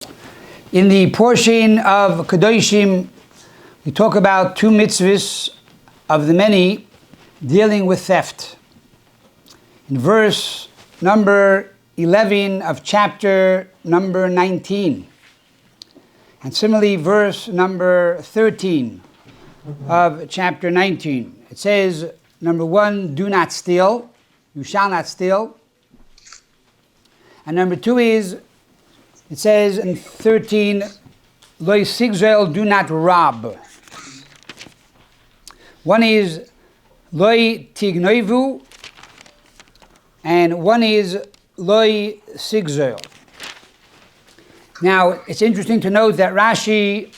In the portion of Kedoshim, we talk about two mitzvahs of the many dealing with theft. In verse number 11 of chapter number 19, and similarly verse number 13 of chapter 19, it says, number 1, do not steal, you shall not steal. And number 2 is, it says in 13, Lo sigzel, do not rob. One is Lo tignoivu, and one is Lo sigzel. Now, it's interesting to note that Rashi,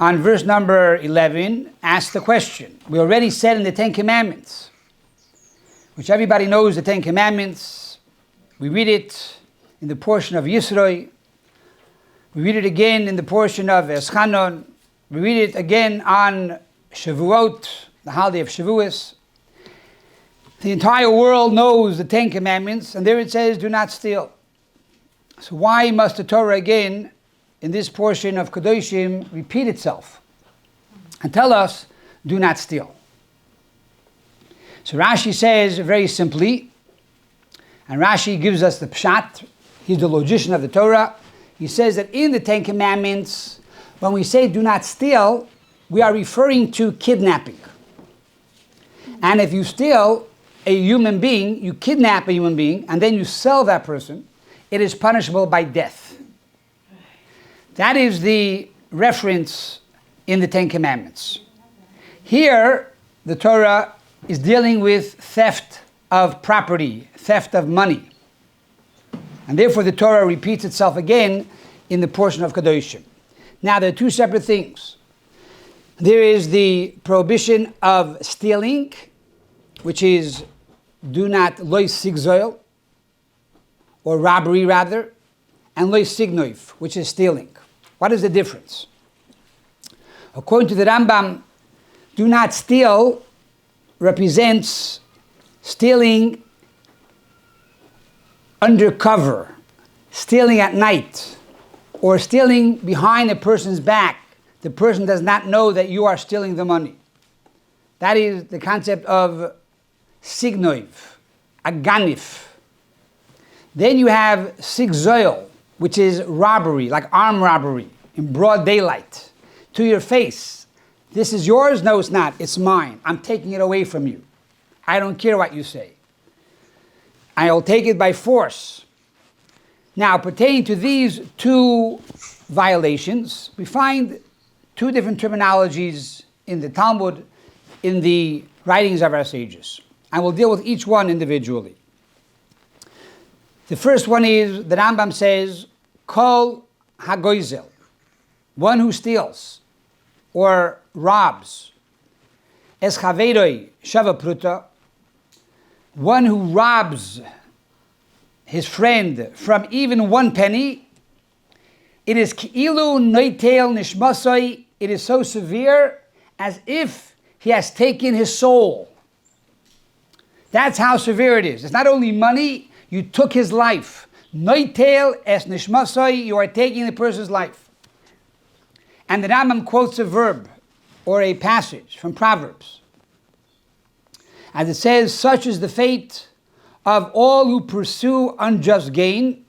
on verse number 11, asked the question. We already said in the Ten Commandments, which everybody knows the Ten Commandments. We read it in the portion of Yisroi. We read it again in the portion of Eschanon. We read it again on Shavuot, the holiday of Shavuos. The entire world knows the Ten Commandments, and there it says, do not steal. So why must the Torah again, in this portion of Kedoshim, repeat itself and tell us, do not steal? So Rashi says very simply, and Rashi gives us the pshat, he's the logician of the Torah. He says that in the Ten Commandments, when we say do not steal, we are referring to kidnapping. And if you steal a human being, you kidnap a human being, and then you sell that person, it is punishable by death. That is the reference in the Ten Commandments. Here, the Torah is dealing with theft of property, theft of money. And therefore the Torah repeats itself again in the portion of Kedoshim. Now there are two separate things. There is the prohibition of stealing, which is do not lo sigzoil, or robbery rather, and lo signoif, which is stealing. What is the difference? According to the Rambam, do not steal represents stealing undercover, stealing at night, or stealing behind a person's back. The person does not know that you are stealing the money. That is the concept of signoiv, aganif. Then you have sigzoil, which is robbery, like armed robbery, in broad daylight, to your face. This is yours? No, it's not. It's mine. I'm taking it away from you. I don't care what you say. I'll take it by force. Now, pertaining to these two violations, we find two different terminologies in the Talmud, in the writings of our sages. And we'll deal with each one individually. The first one is, the Rambam says, Kol hagoizel, one who steals or robs. Es chaveroi shava pruta, one who robs his friend from even 1 penny. It is ki'ilu noitel nishmasoi, it is so severe as if he has taken his soul. That's how severe it is. It's not only money, you took his life. Noitel es nishmasoi, you are taking the person's life. And the Rambam quotes a verb or a passage from Proverbs. As it says, such is the fate of all who pursue unjust gain.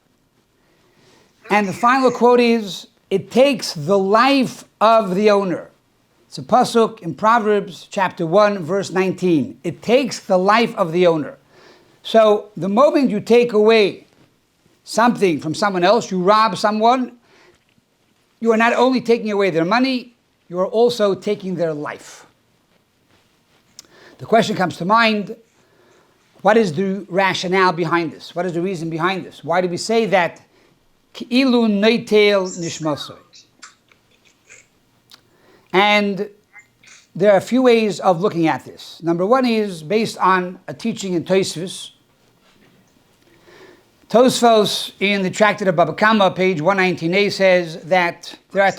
And the final quote is, it takes the life of the owner. It's a pasuk in Proverbs chapter 1, verse 19. It takes the life of the owner. So the moment you take away something from someone else, you rob someone, you are not only taking away their money, you are also taking their life. The question comes to mind, what is the rationale behind this? What is the reason behind this? Why do we say that ki'ilu noitel nishmasoi? And there are a few ways of looking at this. Number one is based on a teaching in Tosfos. Tosfos in the Tractate of Baba Kama, page 119a, says that there are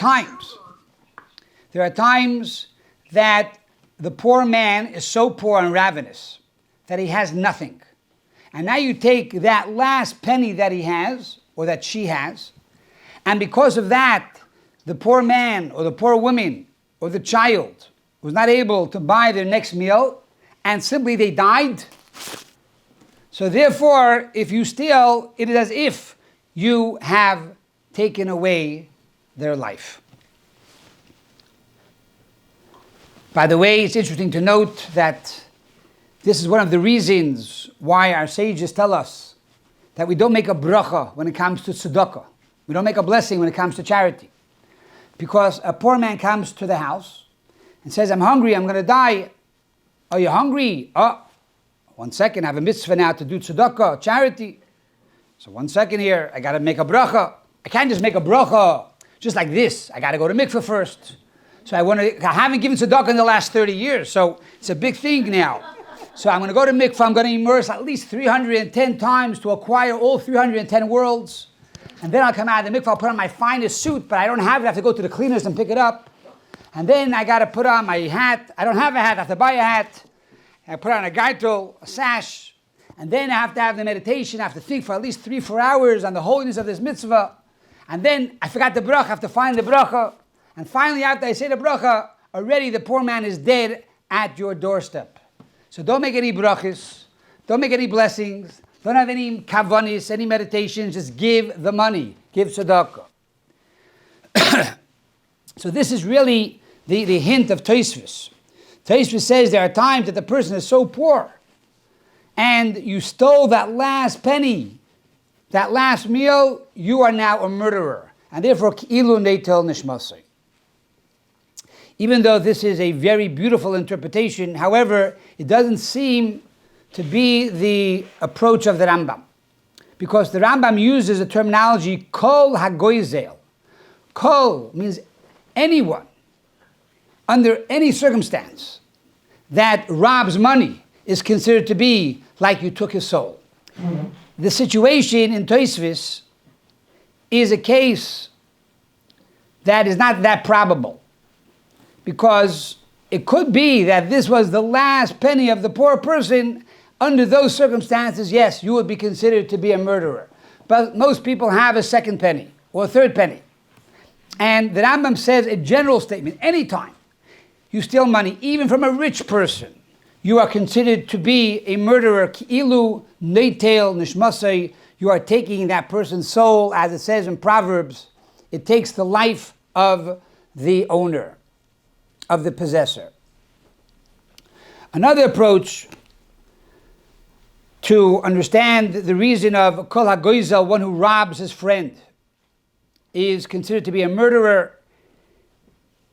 times that the poor man is so poor and ravenous that he has nothing. And now you take that last penny that he has, or that she has, And because of that, the poor man or the poor woman or the child was not able to buy their next meal, and simply they died. So therefore, if you steal, it is as if you have taken away their life. By the way, it's interesting to note that this is one of the reasons why our sages tell us that we don't make a bracha when it comes to tzedakah. We don't make a blessing when it comes to charity. Because a poor man comes to the house and says, I'm hungry, I'm going to die. Are you hungry? Oh, 1 second, I have a mitzvah now to do tzedakah, charity. So 1 second here, I got to make a bracha. I can't just make a bracha just like this. I got to go to mikveh first. So I haven't given tzedakah in the last 30 years, so it's a big thing now. So I'm going to go to mikveh, I'm going to immerse at least 310 times to acquire all 310 worlds. And then I'll come out of the mikveh, I'll put on my finest suit, but I don't have it, I have to go to the cleaners and pick it up. And then I got to put on my hat. I don't have a hat, I have to buy a hat. I put on a gaitel, a sash. And then I have to have the meditation, I have to think for at least 3-4 hours on the holiness of this mitzvah. And then I forgot the bracha, I have to find the bracha. And finally, after I say the bracha, already the poor man is dead at your doorstep. So don't make any brachas, don't make any blessings, don't have any kavanis, any meditations, just give the money, give tzedakah. So this is really the hint of Tosfos. Tosfos says there are times that the person is so poor, and you stole that last penny, that last meal, you are now a murderer. And therefore, ilu neitel nishmasei. Even though this is a very beautiful interpretation, however, it doesn't seem to be the approach of the Rambam. Because the Rambam uses the terminology kol hagoizel. Kol means anyone, under any circumstance, that robs money is considered to be like you took his soul. Mm-hmm. The situation in Tosfos is a case that is not that probable. Because it could be that this was the last penny of the poor person. Under those circumstances, yes, you would be considered to be a murderer. But most people have a second penny or a third penny. And the Rambam says a general statement, anytime you steal money, even from a rich person, you are considered to be a murderer. Ki'ilu neitel nishmasei, you are taking that person's soul, as it says in Proverbs. It takes the life of the owner, of the possessor. Another approach to understand the reason of kol hagoizel, one who robs his friend, is considered to be a murderer,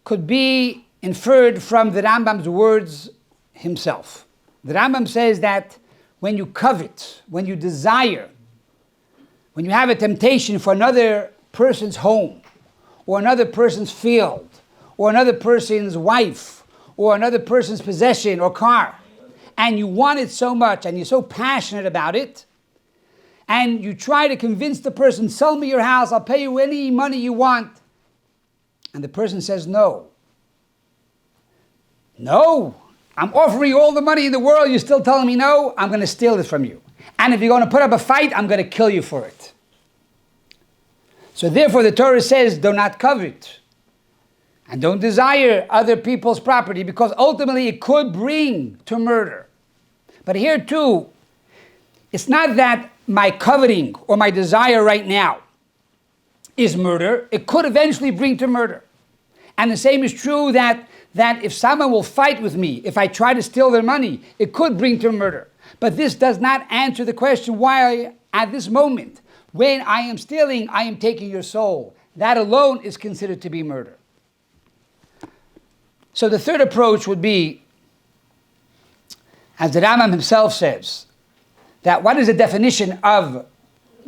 could be inferred from the Rambam's words himself. The Rambam says that when you covet, when you desire, when you have a temptation for another person's home, or another person's field, or another person's wife, or another person's possession or car, and you want it so much, and you're so passionate about it, and you try to convince the person, sell me your house, I'll pay you any money you want, and the person says no. No, I'm offering you all the money in the world, you're still telling me no, I'm going to steal it from you. And if you're going to put up a fight, I'm going to kill you for it. So therefore the Torah says, do not covet. And don't desire other people's property, because ultimately it could bring to murder. But here too, it's not that my coveting or my desire right now is murder. It could eventually bring to murder. And the same is true that if someone will fight with me, if I try to steal their money, it could bring to murder. But this does not answer the question why at this moment, when I am stealing, I am taking your soul. That alone is considered to be murder. So the third approach would be, as the Rambam himself says, that what is the definition of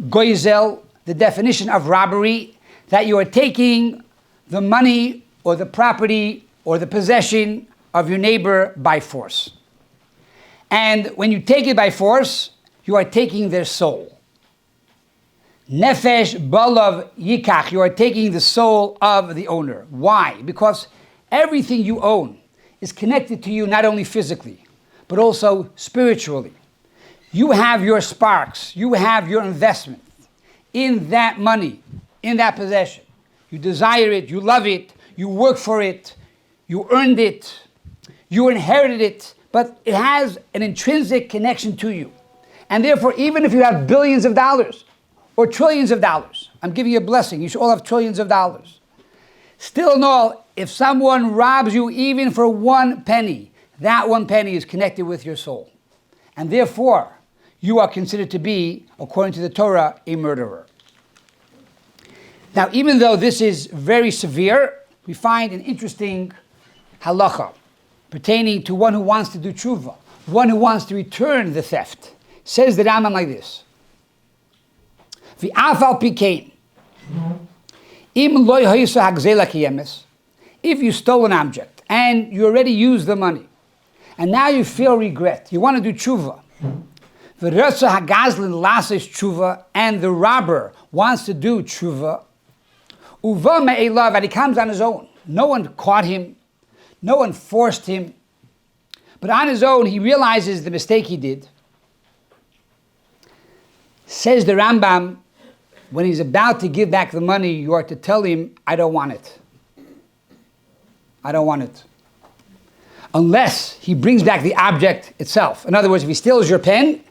goizel, the definition of robbery? That you are taking the money or the property or the possession of your neighbor by force. And when you take it by force, you are taking their soul. Nefesh balav yikach, you are taking the soul of the owner. Why? Because everything you own is connected to you not only physically, but also spiritually. You have your sparks, you have your investment in that money, in that possession. You desire it, you love it, you work for it, you earned it, you inherited it, but it has an intrinsic connection to you. And therefore, even if you have billions of dollars or trillions of dollars, I'm giving you a blessing, you should all have trillions of dollars. Still in all, if someone robs you even for 1 penny, that 1 penny is connected with your soul. And therefore, you are considered to be, according to the Torah, a murderer. Now, even though this is very severe, we find an interesting halacha pertaining to one who wants to do tshuva, one who wants to return the theft. Says the Rambam like this: V'afal pikein, im lo yhoisa hagzela kiyemes. If you stole an object and you already used the money, and now you feel regret, you want to do tshuva. V'rotza hagazlin lases tshuva, and the robber wants to do tshuva. Uva me'elav, and he comes on his own. No one caught him. No one forced him. But on his own, he realizes the mistake he did. Says the Rambam, when he's about to give back the money, you are to tell him, I don't want it. I don't want it. Unless he brings back the object itself. In other words, if he steals your pen,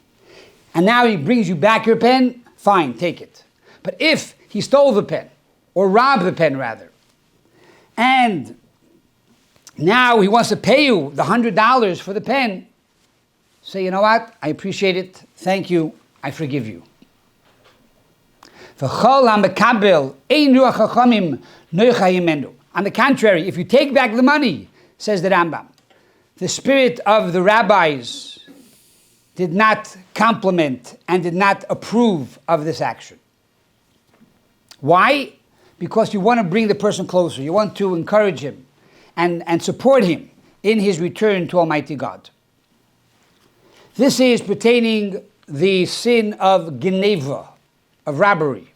and now he brings you back your pen, fine, take it. But if he stole the pen, or robbed the pen rather, and now he wants to pay you the $100 for the pen, say, you know what, I appreciate it, thank you, I forgive you. On the contrary, if you take back the money, says the Rambam, the spirit of the rabbis did not compliment and did not approve of this action. Why? Because you want to bring the person closer. You want to encourage him and support him in his return to Almighty God. This is pertaining the sin of Geneva, of robbery.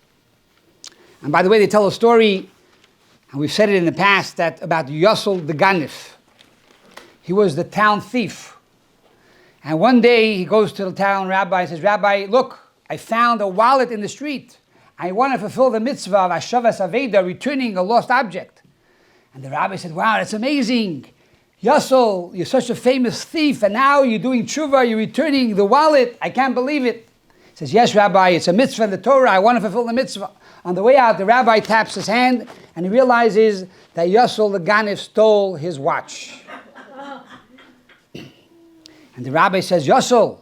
And by the way, they tell a story, and we've said it in the past, that about Yossel the Ganif. He was the town thief. And one day he goes to the town rabbi and says, Rabbi, look, I found a wallet in the street. I want to fulfill the mitzvah of Hashavas Aveda, returning a lost object. And the rabbi said, wow, that's amazing. Yossel, you're such a famous thief, and now you're doing tshuva, you're returning the wallet. I can't believe it. He says, yes, Rabbi, it's a mitzvah in the Torah. I want to fulfill the mitzvah. On the way out, the rabbi taps his hand, and he realizes that Yossel the Ganif stole his watch. And the rabbi says, Yossel,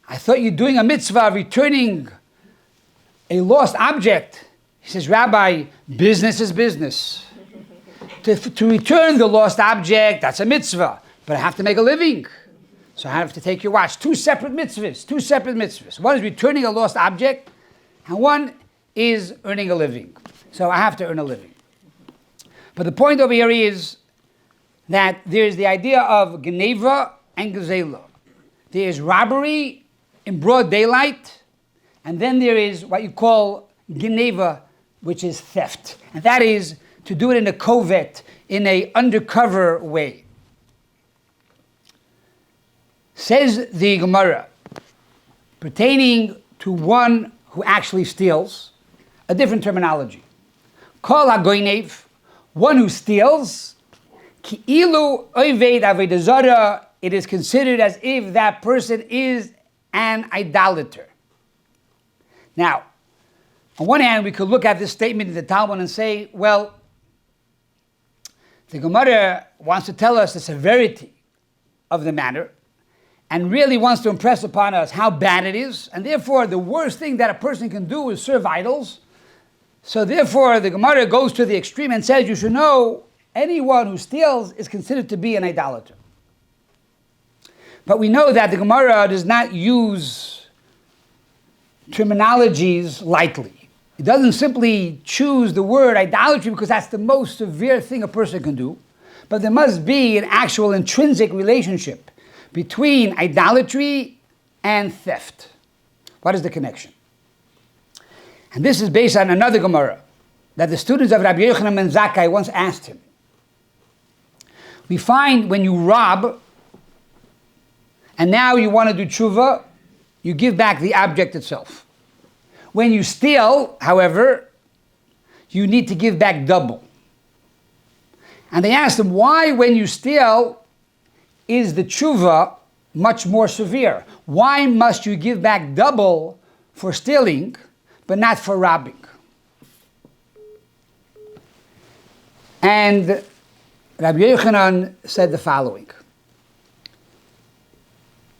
I thought you're doing a mitzvah of returning a lost object. He says, Rabbi, business is business. To return the lost object, that's a mitzvah. But I have to make a living. So I have to take your watch. Two separate mitzvahs. One is returning a lost object, and one is earning a living. So I have to earn a living. But the point over here is that there's the idea of Geneva and Gezela. There is robbery in broad daylight, and then there is what you call Geneva, which is theft. And that is to do it in a covert, in an undercover way. Says the Gemara, pertaining to one who actually steals, a different terminology. Kol hagoinev, one who steals, ki'ilu oived avodah zarah, it is considered as if that person is an idolater. Now, on one hand, we could look at this statement in the Talmud and say, well, the Gemara wants to tell us the severity of the matter and really wants to impress upon us how bad it is, and therefore the worst thing that a person can do is serve idols. So therefore the Gemara goes to the extreme and says, you should know, anyone who steals is considered to be an idolater. But we know that the Gemara does not use terminologies lightly. It doesn't simply choose the word idolatry because that's the most severe thing a person can do. But there must be an actual intrinsic relationship between idolatry and theft. What is the connection? And this is based on another Gemara that the students of Rabbi Yochanan ben Zakkai once asked him. We find when you rob, and now you want to do tshuva, you give back the object itself. When you steal, however, you need to give back double. And they asked him, why when you steal is the tshuva much more severe? Why must you give back double for stealing, but not for robbing? And Rabbi Yochanan said the following.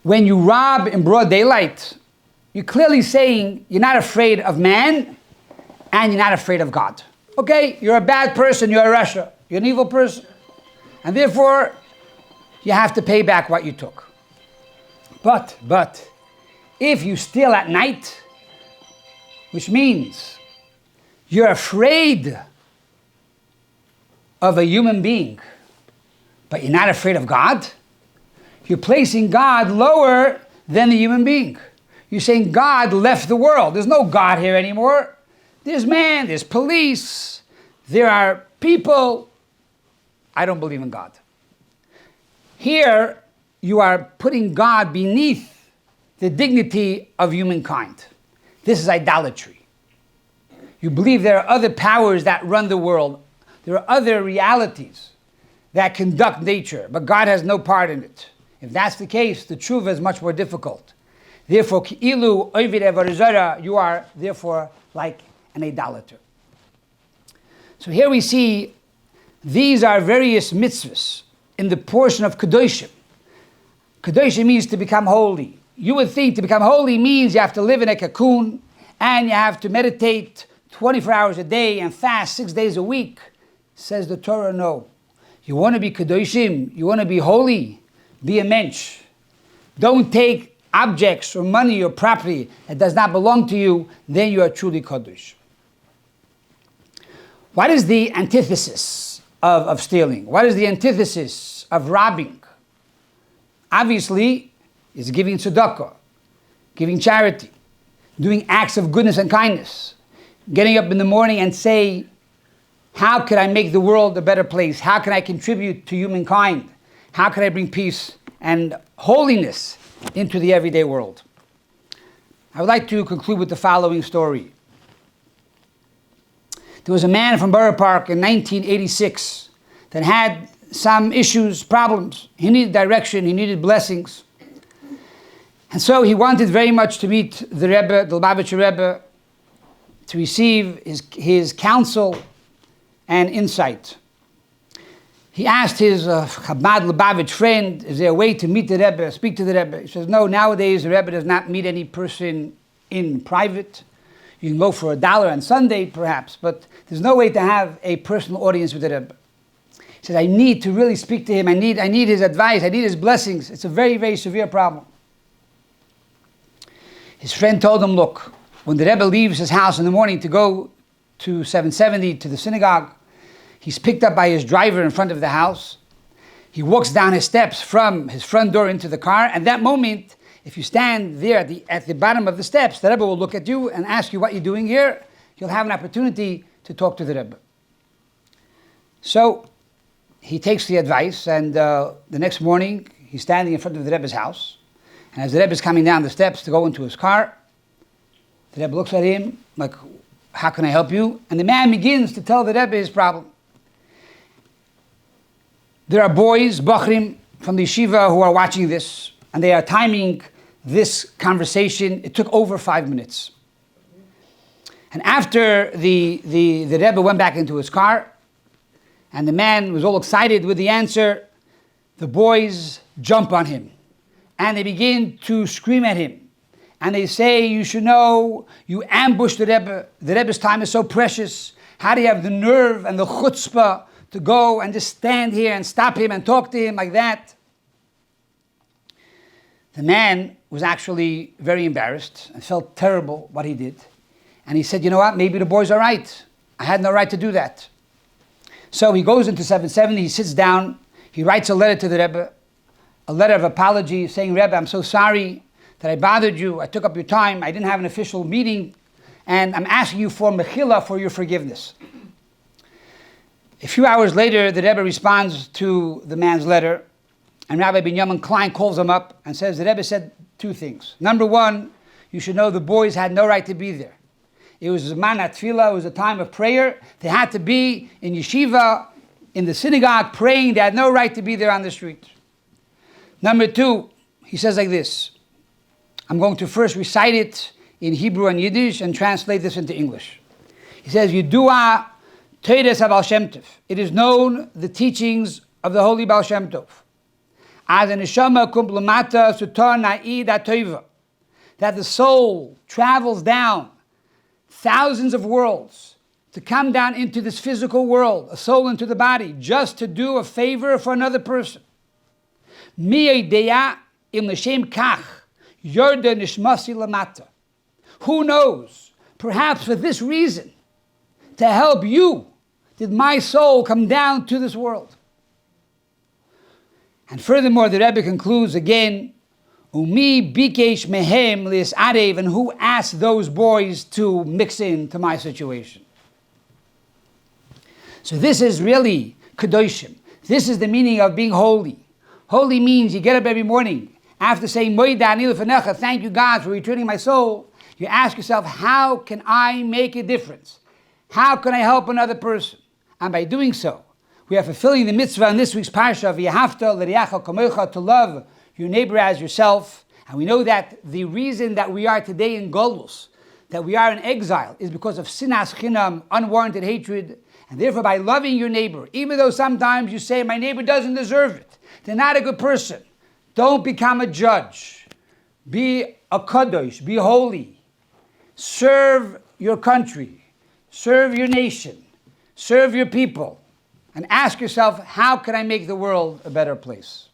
When you rob in broad daylight, you're clearly saying you're not afraid of man and you're not afraid of God. Okay, you're a bad person, you're a rasha, you're an evil person, and therefore you have to pay back what you took. But if you steal at night, which means you're afraid of a human being, but you're not afraid of God, you're placing God lower than the human being. You're saying God left the world. There's no God here anymore. There's man, there's police, there are people. I don't believe in God. Here, you are putting God beneath the dignity of humankind. This is idolatry. You believe there are other powers that run the world. There are other realities that conduct nature, but God has no part in it. If that's the case, the tshuva is much more difficult. Therefore, ki'ilu oived evarizara, you are therefore like an idolater. So here we see these are various mitzvahs in the portion of Kedoshim. Kedoshim means to become holy. You would think to become holy means you have to live in a cocoon and you have to meditate 24 hours a day and fast 6 days a week. Says the Torah, no. You want to be Kedoshim, you want to be holy, be a mensch. Don't take objects or money or property that does not belong to you, then you are truly Kadosh. What is the antithesis of stealing? What is the antithesis of robbing? Obviously, it's giving tzedakah, giving charity, doing acts of goodness and kindness, getting up in the morning and say, how can I make the world a better place? How can I contribute to humankind? How can I bring peace and holiness into the everyday world? I would like to conclude with the following story. There was a man from Borough Park in 1986 that had some issues, problems. He needed direction, he needed blessings. And so he wanted very much to meet the Rebbe, the Lubavitcher Rebbe, to receive his counsel and insight. He asked his Chabad Lubavitch friend, is there a way to meet the Rebbe, speak to the Rebbe? He says, no, nowadays the Rebbe does not meet any person in private. You can go for $1 on Sunday, perhaps, but there's no way to have a personal audience with the Rebbe. He says, I need to really speak to him. I need his advice. I need his blessings. It's a very, very severe problem. His friend told him, look, when the Rebbe leaves his house in the morning to go to 770 to the synagogue, he's picked up by his driver in front of the house. He walks down his steps from his front door into the car. And that moment, if you stand there at the bottom of the steps, the Rebbe will look at you and ask you what you're doing here. You'll have an opportunity to talk to the Rebbe. So he takes the advice, and the next morning, he's standing in front of the Rebbe's house. And as the Rebbe is coming down the steps to go into his car, the Rebbe looks at him like, how can I help you? And the man begins to tell the Rebbe his problem. There are boys, Bachrim, from the yeshiva who are watching this, and they are timing this conversation. It took over 5 minutes. And after the Rebbe went back into his car, and the man was all excited with the answer, the boys jump on him, and they begin to scream at him. And they say, you should know, you ambushed the Rebbe. The Rebbe's time is so precious. How do you have the nerve and the chutzpah to go and just stand here and stop him and talk to him like that? The man was actually very embarrassed and felt terrible what he did. And he said, you know what, maybe the boys are right. I had no right to do that. So he goes into 770, he sits down, he writes a letter to the Rebbe, a letter of apology saying, Rebbe, I'm so sorry that I bothered you, I took up your time, I didn't have an official meeting, and I'm asking you for mechila, for your forgiveness. A few hours later, the Rebbe responds to the man's letter, and Rabbi Binyamin Klein calls him up and says, the Rebbe said 2 things. Number 1, you should know the boys had no right to be there. It was Zman HaTfilah. It was a time of prayer. They had to be in yeshiva, in the synagogue, praying. They had no right to be there on the street. Number 2, he says like this. I'm going to first recite it in Hebrew and Yiddish and translate this into English. He says, Yidua Teires HaBaal Shem Tov. It is known, the teachings of the Holy Baal Shem Tov. As an neshama kumplemata sutar na'id atoiva. That the soul travels down thousands of worlds to come down into this physical world, a soul into the body, just to do a favor for another person. Mi'edeya im l'shem kach yorda nishmasi lamata. Who knows? Perhaps for this reason, to help you, did my soul come down to this world. And furthermore, the Rebbe concludes again, Umi bikesh mehem lis arev, and who asked those boys to mix into my situation? So this is really Kedoshim. This is the meaning of being holy. Holy means you get up every morning, after saying, Moida ani lefanecha, thank you God for returning my soul, you ask yourself, how can I make a difference? How can I help another person? And by doing so, we are fulfilling the mitzvah in this week's parsha of Yehavta l'riacha kamocha, to love your neighbor as yourself. And we know that the reason that we are today in Golus, that we are in exile, is because of sinas chinam, unwarranted hatred. And therefore, by loving your neighbor, even though sometimes you say, my neighbor doesn't deserve it, they're not a good person, don't become a judge. Be a kadosh, be holy. Serve your country, serve your nation, serve your people, and ask yourself, how can I make the world a better place?